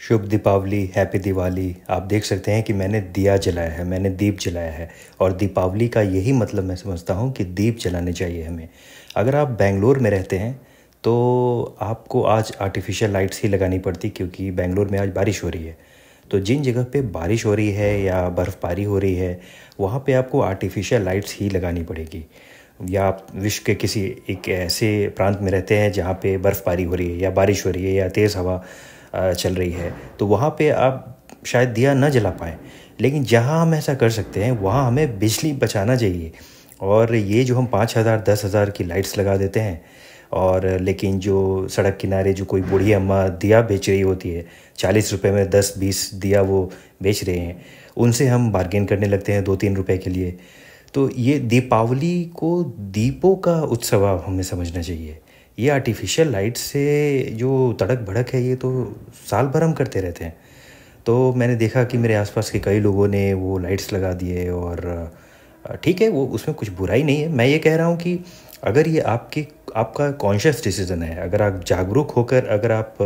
शुभ Deepawali, happy Diwali. आप देख सकते हैं कि मैंने दिया जलाया है, मैंने दीप जलाया है। और दीपावली का यही मतलब मैं समझता हूँ कि दीप जलाने चाहिए हमें। अगर आप बेंगलोर में रहते हैं तो आपको आज आर्टिफिशियल लाइट्स ही लगानी पड़ती, क्योंकि बेंगलोर में आज बारिश हो रही है। तो जिन जगह पे बारिश हो रही है या बर्फ़बारी हो रही है, वहाँ पे आपको आर्टिफिशियल लाइट्स ही लगानी पड़ेगी। या आप विश्व के किसी एक ऐसे प्रांत में रहते हैं जहाँ पे बर्फ़बारी हो रही है या बारिश हो रही है या तेज़ हवा चल रही है, तो वहाँ पे आप शायद दिया न जला पाएँ। लेकिन जहाँ हम ऐसा कर सकते हैं वहाँ हमें बिजली बचाना चाहिए। और ये जो हम 5,000 10,000 की लाइट्स लगा देते हैं, और लेकिन जो सड़क किनारे जो कोई बूढ़ी अम्मा दिया बेच रही होती है, 40 रुपए में 10-20 दिया वो बेच रहे हैं, उनसे हम बार्गेन करने लगते हैं 2-3 रुपए के लिए। तो ये दीपावली को दीपों का उत्सव हमें समझना चाहिए। ये आर्टिफिशियल लाइट से जो तड़क भड़क है, ये तो साल भर हम करते रहते हैं। तो मैंने देखा कि मेरे आसपास के कई लोगों ने वो लाइट्स लगा दिए, और ठीक है, वो उसमें कुछ बुराई नहीं है। मैं ये कह रहा हूँ कि अगर ये आपका कॉन्शियस डिसीज़न है, अगर आप जागरूक होकर अगर आप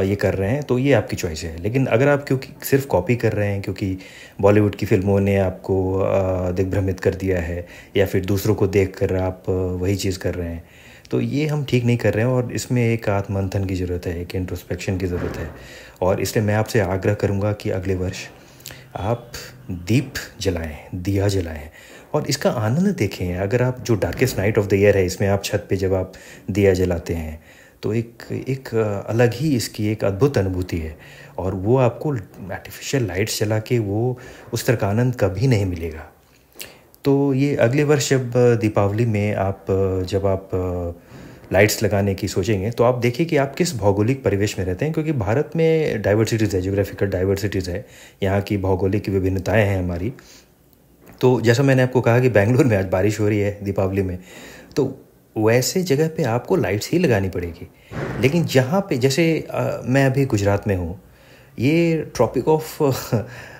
ये कर रहे हैं, तो ये आपकी चॉइस है। लेकिन अगर आप क्योंकि सिर्फ कॉपी कर रहे हैं, क्योंकि बॉलीवुड की फ़िल्मों ने आपको दिग्भ्रमित कर दिया है, या फिर दूसरों को देखकर आप वही चीज़ कर रहे हैं, तो ये हम ठीक नहीं कर रहे हैं। और इसमें एक आत्ममंथन की ज़रूरत है, एक इंट्रोस्पेक्शन की ज़रूरत है। और इसलिए मैं आपसे आग्रह करूँगा कि अगले वर्ष आप दीप जलाएं, दिया जलाएं, और इसका आनंद देखें। अगर आप जो darkest night of the year है, इसमें आप छत पे जब आप दिया जलाते हैं, तो एक अलग ही इसकी एक अद्भुत अनुभूति है। और वो आपको आर्टिफिशियल लाइट्स जला के वो उस तरह का आनंद कभी नहीं मिलेगा। तो ये अगले वर्ष जब दीपावली में जब आप लाइट्स लगाने की सोचेंगे, तो आप देखिए कि आप किस भौगोलिक परिवेश में रहते हैं, क्योंकि भारत में डाइवर्सिटीज़ है, ज्योग्राफिकल डाइवर्सिटीज़ है, यहाँ की भौगोलिक विभिन्नताएं हैं हमारी। तो जैसा मैंने आपको कहा कि बेंगलोर में आज बारिश हो रही है दीपावली में, तो वैसे जगह पे आपको लाइट्स ही लगानी पड़ेगी। लेकिन जहाँ पे जैसे मैं अभी गुजरात में हूँ, ये ट्रॉपिक ऑफ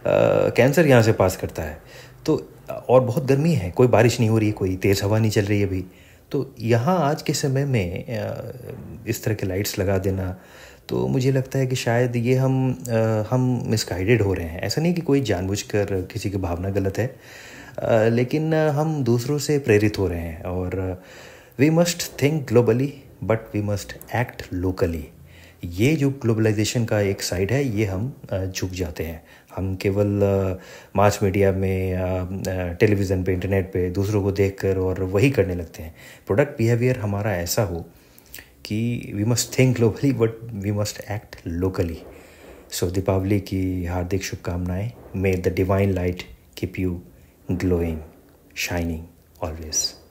कैंसर यहाँ से पास करता है। तो और बहुत गर्मी है, कोई बारिश नहीं हो रही है, कोई तेज़ हवा नहीं चल रही है अभी। तो यहाँ आज के समय में इस तरह के लाइट्स लगा देना, तो मुझे लगता है कि शायद ये हम मिसगाइडेड हो रहे हैं। ऐसा नहीं कि कोई जानबूझकर किसी की भावना गलत है, लेकिन हम दूसरों से प्रेरित हो रहे हैं। और we must think globally but we must act locally. ये जो ग्लोबलाइजेशन का एक साइड है, ये हम झुक जाते हैं। हम केवल मास मीडिया में, टेलीविज़न पे, इंटरनेट पे दूसरों को देखकर और वही करने लगते हैं। प्रोडक्ट बिहेवियर हमारा ऐसा हो कि we must think globally but we must act locally. So Deepavali की हार्दिक शुभकामनाएं। May the divine light keep you glowing, shining always.